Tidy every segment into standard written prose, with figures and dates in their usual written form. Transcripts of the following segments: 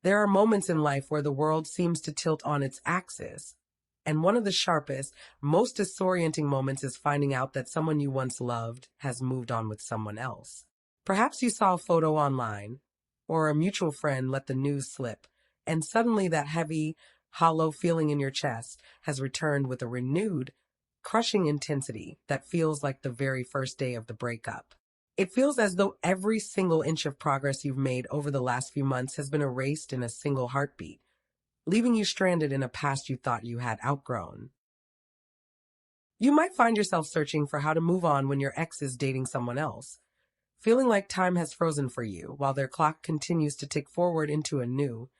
There are moments in life where the world seems to tilt on its axis, and one of the sharpest, most disorienting moments is finding out that someone you once loved has moved on with someone else. Perhaps you saw a photo online, or a mutual friend let the news slip, and suddenly that heavy, hollow feeling in your chest has returned with a renewed, crushing intensity that feels like the very first day of the breakup. It feels as though every single inch of progress you've made over the last few months has been erased in a single heartbeat, leaving you stranded in a past you thought you had outgrown. You might find yourself searching for how to move on when your ex is dating someone else, feeling like time has frozen for you while their clock continues to tick forward into a new,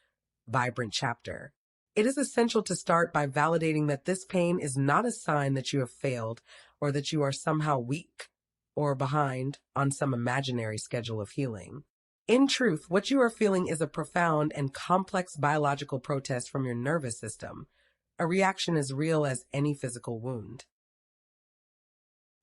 vibrant chapter. It is essential to start by validating that this pain is not a sign that you have failed or that you are somehow weak or behind on some imaginary schedule of healing. In truth, what you are feeling is a profound and complex biological protest from your nervous system, a reaction as real as any physical wound.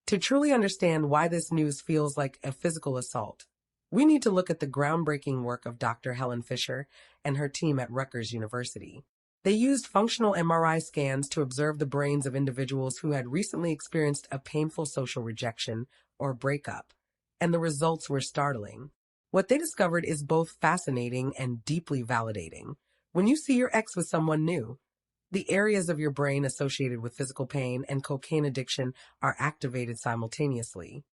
To truly understand why this news feels like a physical assault, we need to look at the groundbreaking work of Dr. Helen Fisher and her team at Rutgers University. They used functional MRI scans to observe the brains of individuals who had recently experienced a painful social rejection or breakup, and the results were startling. What they discovered is both fascinating and deeply validating. When you see your ex with someone new, the areas of your brain associated with physical pain and cocaine addiction are activated simultaneously.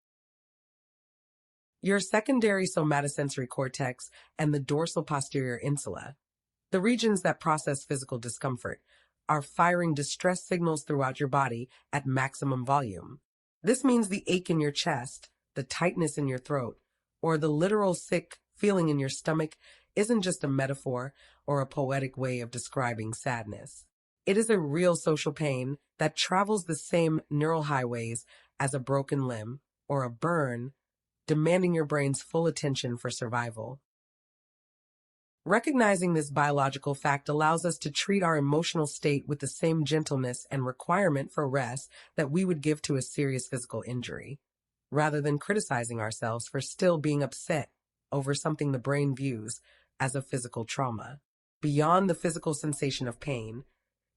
Your secondary somatosensory cortex and the dorsal posterior insula, the regions that process physical discomfort, are firing distress signals throughout your body at maximum volume. This means the ache in your chest, the tightness in your throat, or the literal sick feeling in your stomach isn't just a metaphor or a poetic way of describing sadness. It is a real social pain that travels the same neural highways as a broken limb or a burn, demanding your brain's full attention for survival. Recognizing this biological fact allows us to treat our emotional state with the same gentleness and requirement for rest that we would give to a serious physical injury, rather than criticizing ourselves for still being upset over something the brain views as a physical trauma. Beyond the physical sensation of pain,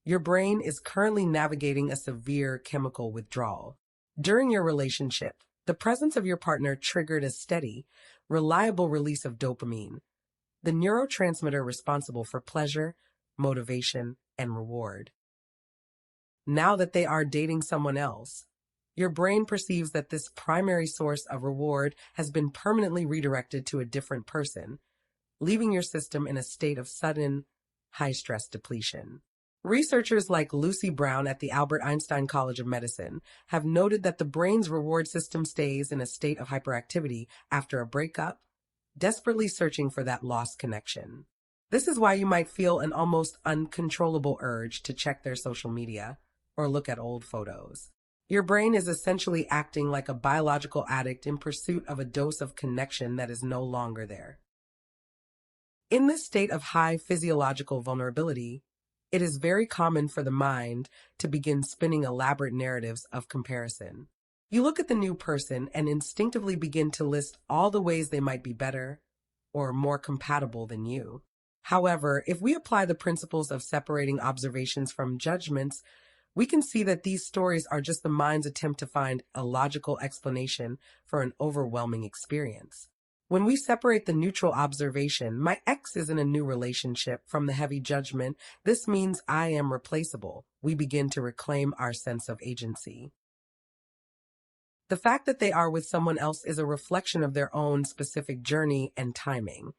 your brain is currently navigating a severe chemical withdrawal. During your relationship, the presence of your partner triggered a steady, reliable release of dopamine, the neurotransmitter responsible for pleasure, motivation, and reward. Now that they are dating someone else, your brain perceives that this primary source of reward has been permanently redirected to a different person, leaving your system in a state of sudden, high-stress depletion. Researchers like Lucy Brown at the Albert Einstein College of Medicine have noted that the brain's reward system stays in a state of hyperactivity after a breakup, desperately searching for that lost connection. This is why you might feel an almost uncontrollable urge to check their social media or look at old photos. Your brain is essentially acting like a biological addict in pursuit of a dose of connection that is no longer there. In this state of high physiological vulnerability, it is very common for the mind to begin spinning elaborate narratives of comparison. You look at the new person and instinctively begin to list all the ways they might be better or more compatible than you. However, if we apply the principles of separating observations from judgments, we can see that these stories are just the mind's attempt to find a logical explanation for an overwhelming experience. When we separate the neutral observation, my ex is in a new relationship, from the heavy judgment, this means I am replaceable, we begin to reclaim our sense of agency. The fact that they are with someone else is a reflection of their own specific journey and timing.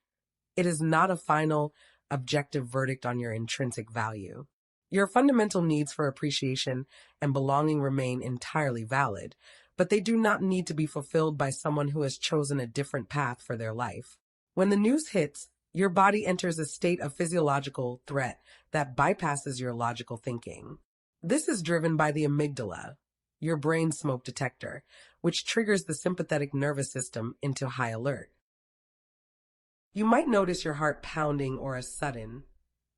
It is not a final, objective verdict on your intrinsic value. Your fundamental needs for appreciation and belonging remain entirely valid, but they do not need to be fulfilled by someone who has chosen a different path for their life. When the news hits, your body enters a state of physiological threat that bypasses your logical thinking. This is driven by the amygdala, your brain smoke detector, which triggers the sympathetic nervous system into high alert. You might notice your heart pounding or a sudden,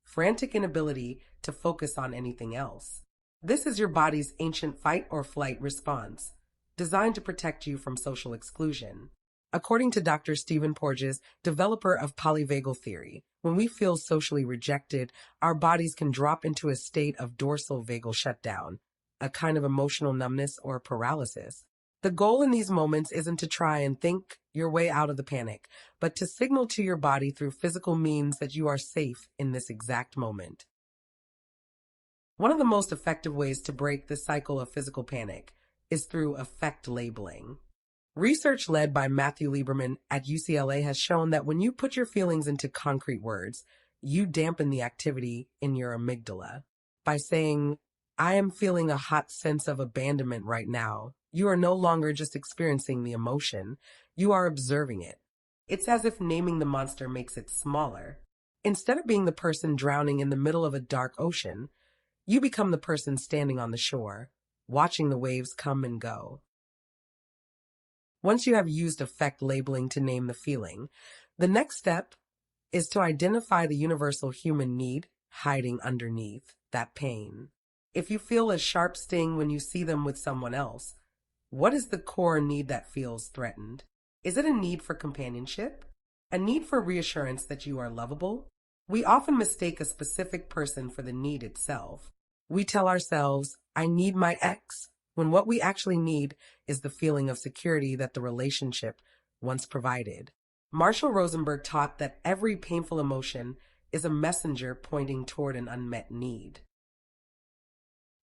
frantic inability to focus on anything else. This is your body's ancient fight or flight response, designed to protect you from social exclusion. According to Dr. Stephen Porges, developer of polyvagal theory, when we feel socially rejected, our bodies can drop into a state of dorsal vagal shutdown, a kind of emotional numbness or paralysis. The goal in these moments isn't to try and think your way out of the panic, but to signal to your body through physical means that you are safe in this exact moment. One of the most effective ways to break the cycle of physical panic is through affect labeling. Research led by Matthew Lieberman at UCLA has shown that when you put your feelings into concrete words, you dampen the activity in your amygdala. By saying, I am feeling a hot sense of abandonment right now, you are no longer just experiencing the emotion, you are observing it. It's as if naming the monster makes it smaller. Instead of being the person drowning in the middle of a dark ocean, you become the person standing on the shore, watching the waves come and go. Once you have used affect labeling to name the feeling, the next step is to identify the universal human need hiding underneath that pain. If you feel a sharp sting when you see them with someone else, what is the core need that feels threatened? Is it a need for companionship? A need for reassurance that you are lovable? We often mistake a specific person for the need itself. We tell ourselves, I need my ex, when what we actually need is the feeling of security that the relationship once provided. Marshall Rosenberg taught that every painful emotion is a messenger pointing toward an unmet need.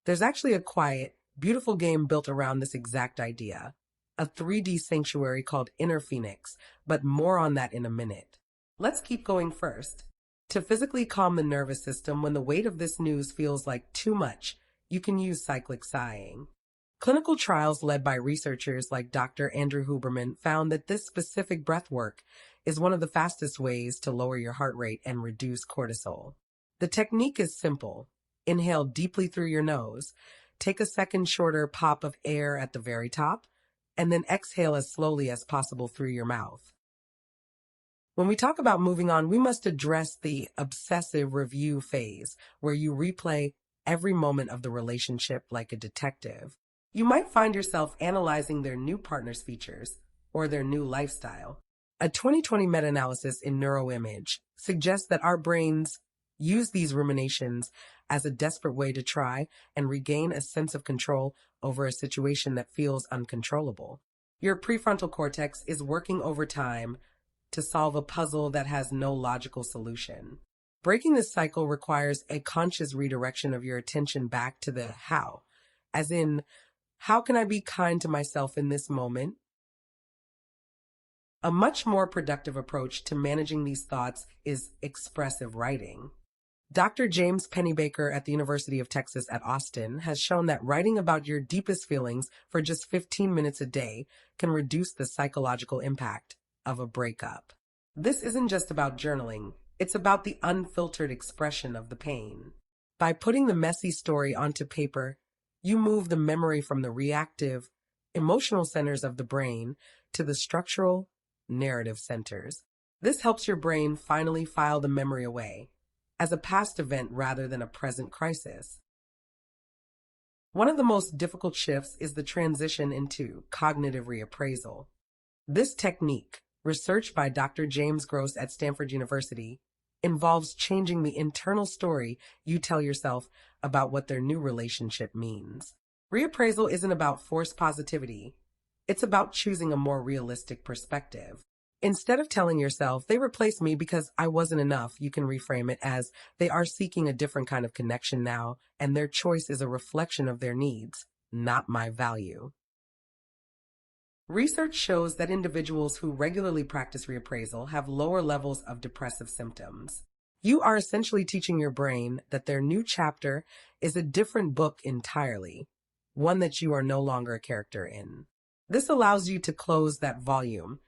There's actually a quiet, beautiful game built around this exact idea, a 3D sanctuary called Inner Phoenix, but more on that in a minute. Let's keep going first. To physically calm the nervous system when the weight of this news feels like too much, you can use cyclic sighing. Clinical trials led by researchers like Dr. Andrew Huberman found that this specific breath work is one of the fastest ways to lower your heart rate and reduce cortisol. The technique is simple. Inhale deeply through your nose, take a second shorter pop of air at the very top, and then exhale as slowly as possible through your mouth. When we talk about moving on, we must address the obsessive review phase, where you replay every moment of the relationship like a detective. You might find yourself analyzing their new partner's features or their new lifestyle. A 2020 meta-analysis in Neuroimage suggests that our brains use these ruminations as a desperate way to try and regain a sense of control over a situation that feels uncontrollable. Your prefrontal cortex is working overtime to solve a puzzle that has no logical solution. Breaking this cycle requires a conscious redirection of your attention back to the how, as in, how can I be kind to myself in this moment? A much more productive approach to managing these thoughts is expressive writing. Dr. James Pennybaker at the University of Texas at Austin has shown that writing about your deepest feelings for just 15 minutes a day can reduce the psychological impact of a breakup. This isn't just about journaling, it's about the unfiltered expression of the pain. By putting the messy story onto paper, you move the memory from the reactive, emotional centers of the brain to the structural, narrative centers. This helps your brain finally file the memory away as a past event rather than a present crisis. One of the most difficult shifts is the transition into cognitive reappraisal. This technique, researched by Dr. James Gross at Stanford University, involves changing the internal story you tell yourself about what their new relationship means. Reappraisal isn't about forced positivity. It's about choosing a more realistic perspective. Instead of telling yourself, they replaced me because I wasn't enough, you can reframe it as, they are seeking a different kind of connection now, and their choice is a reflection of their needs, not my value. Research shows that individuals who regularly practice reappraisal have lower levels of depressive symptoms. You are essentially teaching your brain that their new chapter is a different book entirely, one that you are no longer a character in. This allows you to close that volume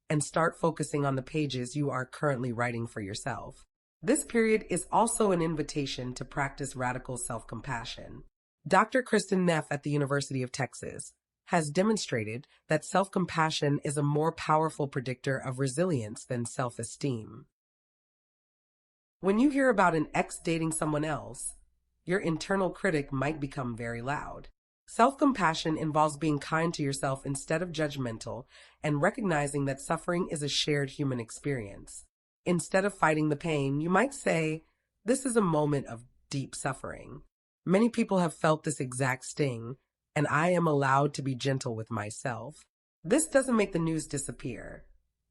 and start focusing on the pages you are currently writing for yourself. This period is also an invitation to practice radical self-compassion. Dr. Kristen Neff at the University of Texas has demonstrated that self-compassion is a more powerful predictor of resilience than self-esteem. When you hear about an ex dating someone else, your internal critic might become very loud. Self-compassion involves being kind to yourself instead of judgmental and recognizing that suffering is a shared human experience. Instead of fighting the pain, you might say, "This is a moment of deep suffering. Many people have felt this exact sting, and I am allowed to be gentle with myself." This doesn't make the news disappear,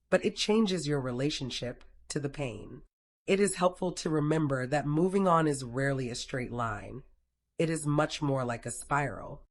but it changes your relationship to the pain. It is helpful to remember that moving on is rarely a straight line. It is much more like a spiral.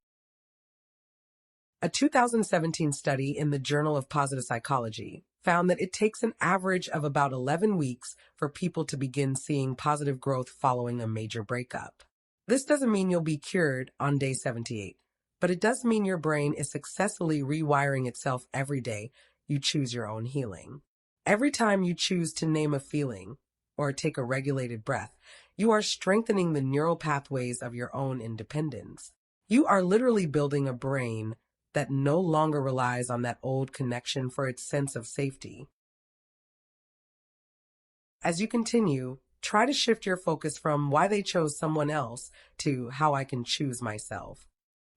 A 2017 study in the Journal of Positive Psychology found that it takes an average of about 11 weeks for people to begin seeing positive growth following a major breakup. This doesn't mean you'll be cured on day 78, but it does mean your brain is successfully rewiring itself every day you choose your own healing. Every time you choose to name a feeling or take a regulated breath, you are strengthening the neural pathways of your own independence. You are literally building a brain that no longer relies on that old connection for its sense of safety. As you continue, try to shift your focus from why they chose someone else to how I can choose myself.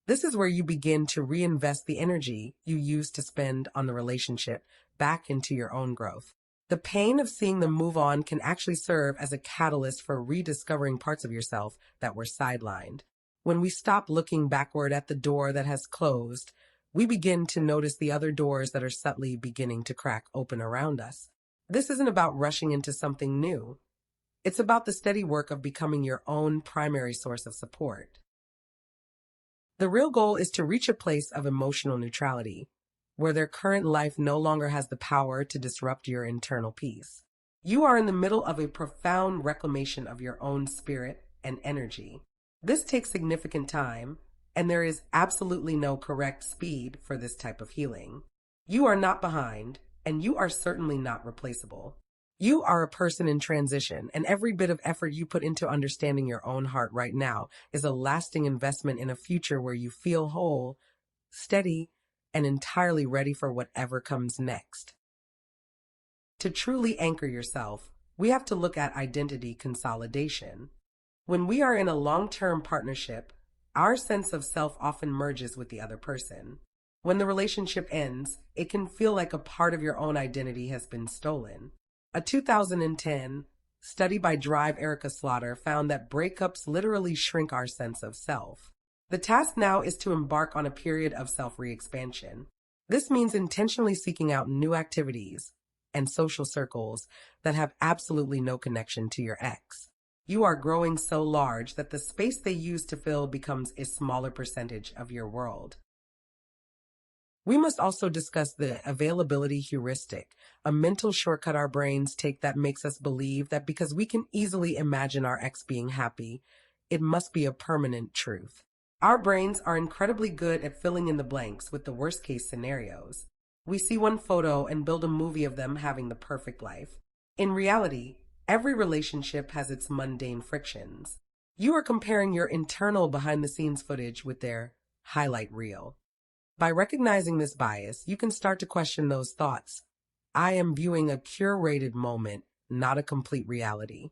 This is where you begin to reinvest the energy you used to spend on the relationship back into your own growth. The pain of seeing them move on can actually serve as a catalyst for rediscovering parts of yourself that were sidelined. When we stop looking backward at the door that has closed, we begin to notice the other doors that are subtly beginning to crack open around us. This isn't about rushing into something new. It's about the steady work of becoming your own primary source of support. The real goal is to reach a place of emotional neutrality, where their current life no longer has the power to disrupt your internal peace. You are in the middle of a profound reclamation of your own spirit and energy. This takes significant time, and there is absolutely no correct speed for this type of healing. You are not behind, and you are certainly not replaceable. You are a person in transition, and every bit of effort you put into understanding your own heart right now is a lasting investment in a future where you feel whole, steady, and entirely ready for whatever comes next. To truly anchor yourself, we have to look at identity consolidation. When we are in a long-term partnership, our sense of self often merges with the other person. When the relationship ends, it can feel like a part of your own identity has been stolen. A 2010 study by Drive Erica Slaughter found that breakups literally shrink our sense of self. The task now is to embark on a period of self-re-expansion. This means intentionally seeking out new activities and social circles that have absolutely no connection to your ex. You are growing so large that the space they used to fill becomes a smaller percentage of your world. We must also discuss the availability heuristic, a mental shortcut our brains take that makes us believe that because we can easily imagine our ex being happy, it must be a permanent truth. Our brains are incredibly good at filling in the blanks with the worst-case scenarios. We see one photo and build a movie of them having the perfect life. In reality, every relationship has its mundane frictions. You are comparing your internal behind-the-scenes footage with their highlight reel. By recognizing this bias, you can start to question those thoughts. I am viewing a curated moment, not a complete reality.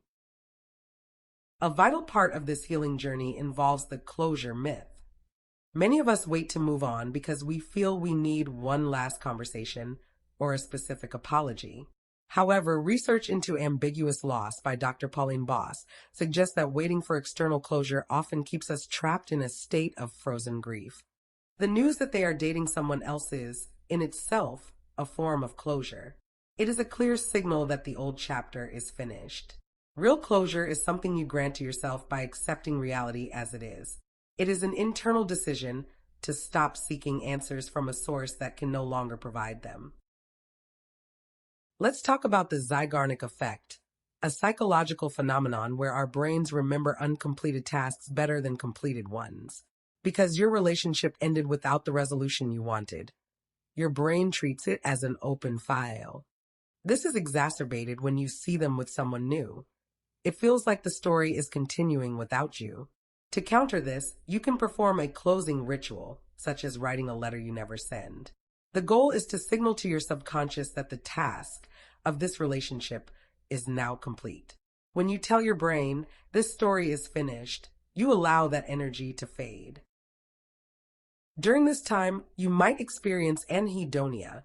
A vital part of this healing journey involves the closure myth. Many of us wait to move on because we feel we need one last conversation or a specific apology. However, research into ambiguous loss by Dr. Pauline Boss suggests that waiting for external closure often keeps us trapped in a state of frozen grief. The news that they are dating someone else is, in itself, a form of closure. It is a clear signal that the old chapter is finished. Real closure is something you grant to yourself by accepting reality as it is. It is an internal decision to stop seeking answers from a source that can no longer provide them. Let's talk about the Zeigarnik Effect, a psychological phenomenon where our brains remember uncompleted tasks better than completed ones. Because your relationship ended without the resolution you wanted, your brain treats it as an open file. This is exacerbated when you see them with someone new. It feels like the story is continuing without you. To counter this, you can perform a closing ritual, such as writing a letter you never send. The goal is to signal to your subconscious that the task of this relationship is now complete. When you tell your brain, this story is finished, you allow that energy to fade. During this time, you might experience anhedonia,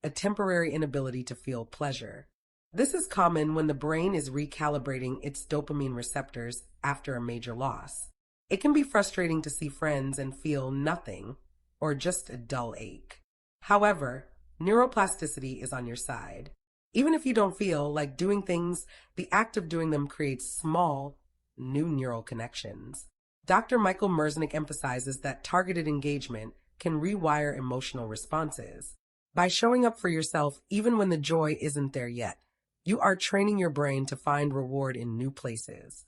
a temporary inability to feel pleasure. This is common when the brain is recalibrating its dopamine receptors after a major loss. It can be frustrating to see friends and feel nothing, or just a dull ache. However, neuroplasticity is on your side. Even if you don't feel like doing things, the act of doing them creates small, new neural connections. Dr. Michael Merznick emphasizes that targeted engagement can rewire emotional responses. By showing up for yourself even when the joy isn't there yet, you are training your brain to find reward in new places.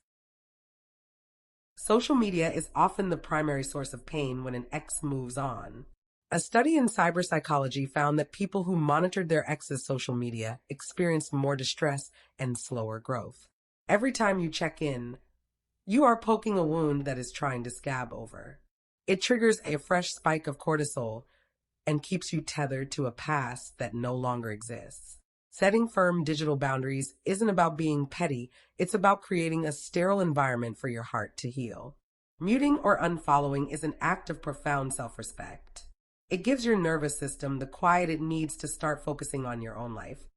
Social media is often the primary source of pain when an ex moves on. A study in cyberpsychology found that people who monitored their ex's social media experienced more distress and slower growth. Every time you check in, you are poking a wound that is trying to scab over. It triggers a fresh spike of cortisol and keeps you tethered to a past that no longer exists. Setting firm digital boundaries isn't about being petty, it's about creating a sterile environment for your heart to heal. Muting or unfollowing is an act of profound self-respect. It gives your nervous system the quiet it needs to start focusing on your own life.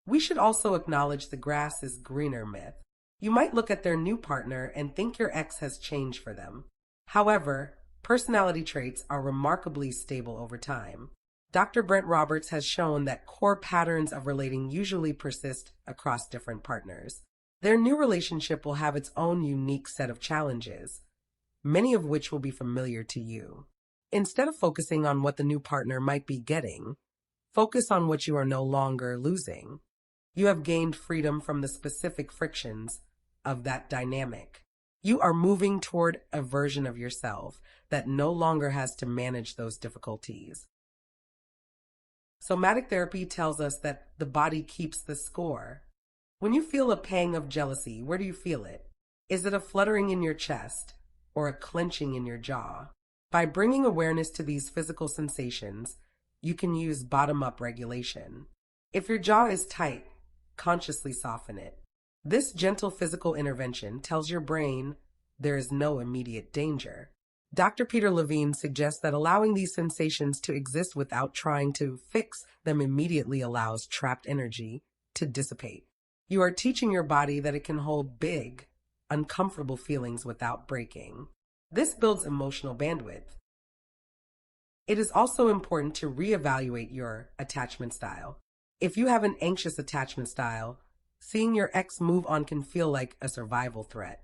We should also acknowledge the grass is greener myth. You might look at their new partner and think your ex has changed for them. However, personality traits are remarkably stable over time. Dr. Brent Roberts has shown that core patterns of relating usually persist across different partners. Their new relationship will have its own unique set of challenges, many of which will be familiar to you. Instead of focusing on what the new partner might be getting, focus on what you are no longer losing. You have gained freedom from the specific frictions of that dynamic. You are moving toward a version of yourself that no longer has to manage those difficulties. Somatic therapy tells us that the body keeps the score. When you feel a pang of jealousy, where do you feel it? Is it a fluttering in your chest or a clenching in your jaw? By bringing awareness to these physical sensations, you can use bottom-up regulation. If your jaw is tight, consciously soften it. This gentle physical intervention tells your brain there is no immediate danger. Dr. Peter Levine suggests that allowing these sensations to exist without trying to fix them immediately allows trapped energy to dissipate. You are teaching your body that it can hold big, uncomfortable feelings without breaking. This builds emotional bandwidth. It is also important to reevaluate your attachment style. If you have an anxious attachment style, seeing your ex move on can feel like a survival threat.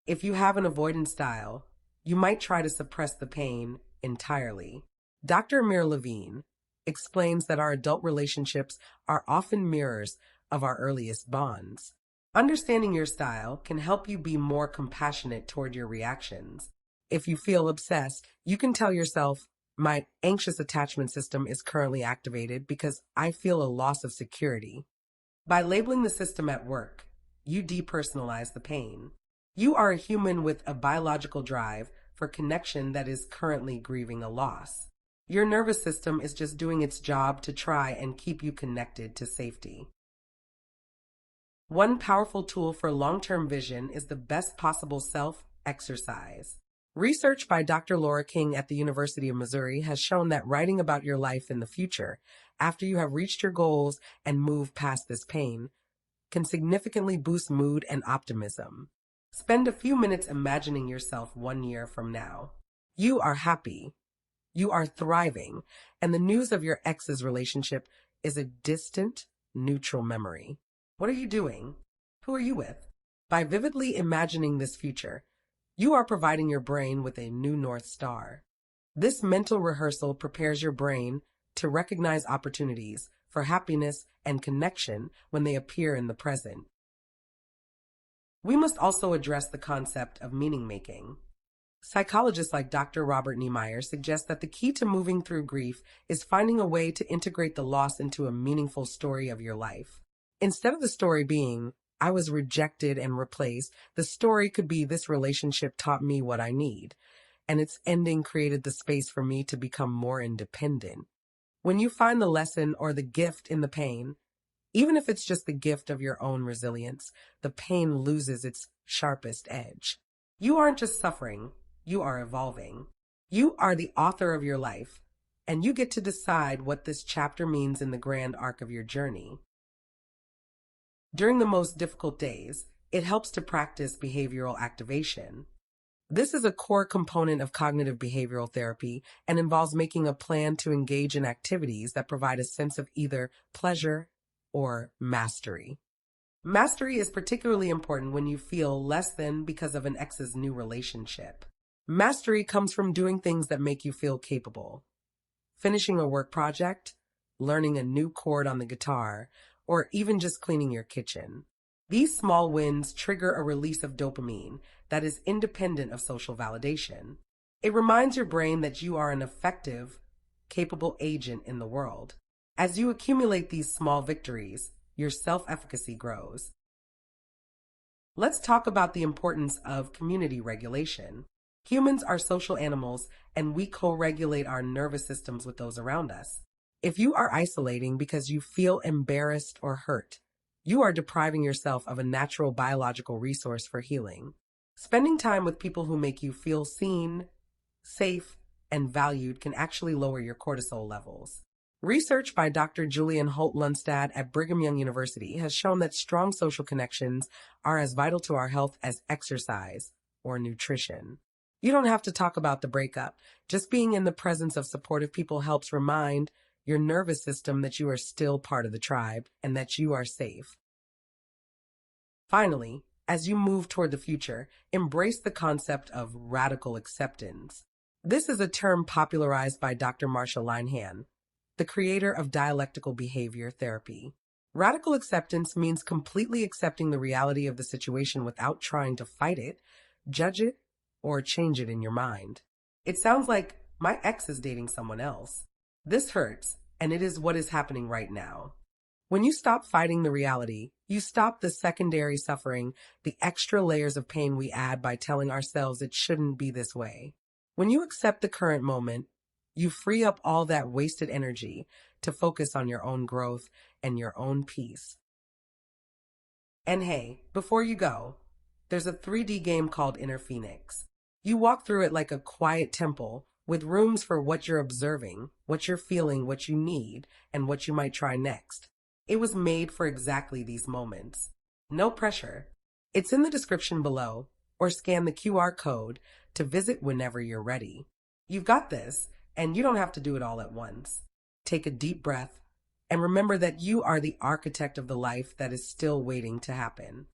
If you have an avoidance style, you might try to suppress the pain entirely. Dr. Amir Levine explains that our adult relationships are often mirrors of our earliest bonds. Understanding your style can help you be more compassionate toward your reactions. If you feel obsessed, you can tell yourself, my anxious attachment system is currently activated because I feel a loss of security. By labeling the system at work, you depersonalize the pain. You are a human with a biological drive for connection that is currently grieving a loss. Your nervous system is just doing its job to try and keep you connected to safety. One powerful tool for long-term vision is the best possible self-exercise. Research by Dr. Laura King at the University of Missouri has shown that writing about your life in the future, after you have reached your goals and moved past this pain, can significantly boost mood and optimism. Spend a few minutes imagining yourself 1 year from now. You are happy, you are thriving, and the news of your ex's relationship is a distant, neutral memory. What are you doing? Who are you with? By vividly imagining this future, you are providing your brain with a new North Star. This mental rehearsal prepares your brain to recognize opportunities for happiness and connection when they appear in the present. We must also address the concept of meaning-making. Psychologists like Dr. Robert Niemeyer suggest that the key to moving through grief is finding a way to integrate the loss into a meaningful story of your life. Instead of the story being, I was rejected and replaced, the story could be this relationship taught me what I need, and its ending created the space for me to become more independent. When you find the lesson or the gift in the pain, even if it's just the gift of your own resilience, the pain loses its sharpest edge. You aren't just suffering, you are evolving. You are the author of your life, and you get to decide what this chapter means in the grand arc of your journey. During the most difficult days, it helps to practice behavioral activation. This is a core component of cognitive behavioral therapy and involves making a plan to engage in activities that provide a sense of either pleasure or mastery. Mastery is particularly important when you feel less than because of an ex's new relationship. Mastery comes from doing things that make you feel capable. Finishing a work project, learning a new chord on the guitar, or even just cleaning your kitchen. These small wins trigger a release of dopamine that is independent of social validation. It reminds your brain that you are an effective, capable agent in the world. As you accumulate these small victories, your self-efficacy grows. Let's talk about the importance of community regulation. Humans are social animals, and we co-regulate our nervous systems with those around us. If you are isolating because you feel embarrassed or hurt, you are depriving yourself of a natural biological resource for healing. Spending time with people who make you feel seen, safe, and valued can actually lower your cortisol levels. Research by Dr. Julian Holt-Lundstad at Brigham Young University has shown that strong social connections are as vital to our health as exercise or nutrition. You don't have to talk about the breakup. Just being in the presence of supportive people helps remind your nervous system that you are still part of the tribe and that you are safe. Finally, as you move toward the future, embrace the concept of radical acceptance. This is a term popularized by Dr. Marsha Linehan, the creator of dialectical behavior therapy. Radical acceptance means completely accepting the reality of the situation without trying to fight it, judge it, or change it in your mind. It sounds like, my ex is dating someone else. This hurts, and it is what is happening right now. When you stop fighting the reality, you stop the secondary suffering, the extra layers of pain we add by telling ourselves it shouldn't be this way. When you accept the current moment, you free up all that wasted energy to focus on your own growth and your own peace. And hey, before you go, there's a 3D game called Inner Phoenix. You walk through it like a quiet temple with rooms for what you're observing, what you're feeling, what you need, and what you might try next. It was made for exactly these moments. No pressure. It's in the description below, or scan the QR code to visit whenever you're ready. You've got this, and you don't have to do it all at once. Take a deep breath, and remember that you are the architect of the life that is still waiting to happen.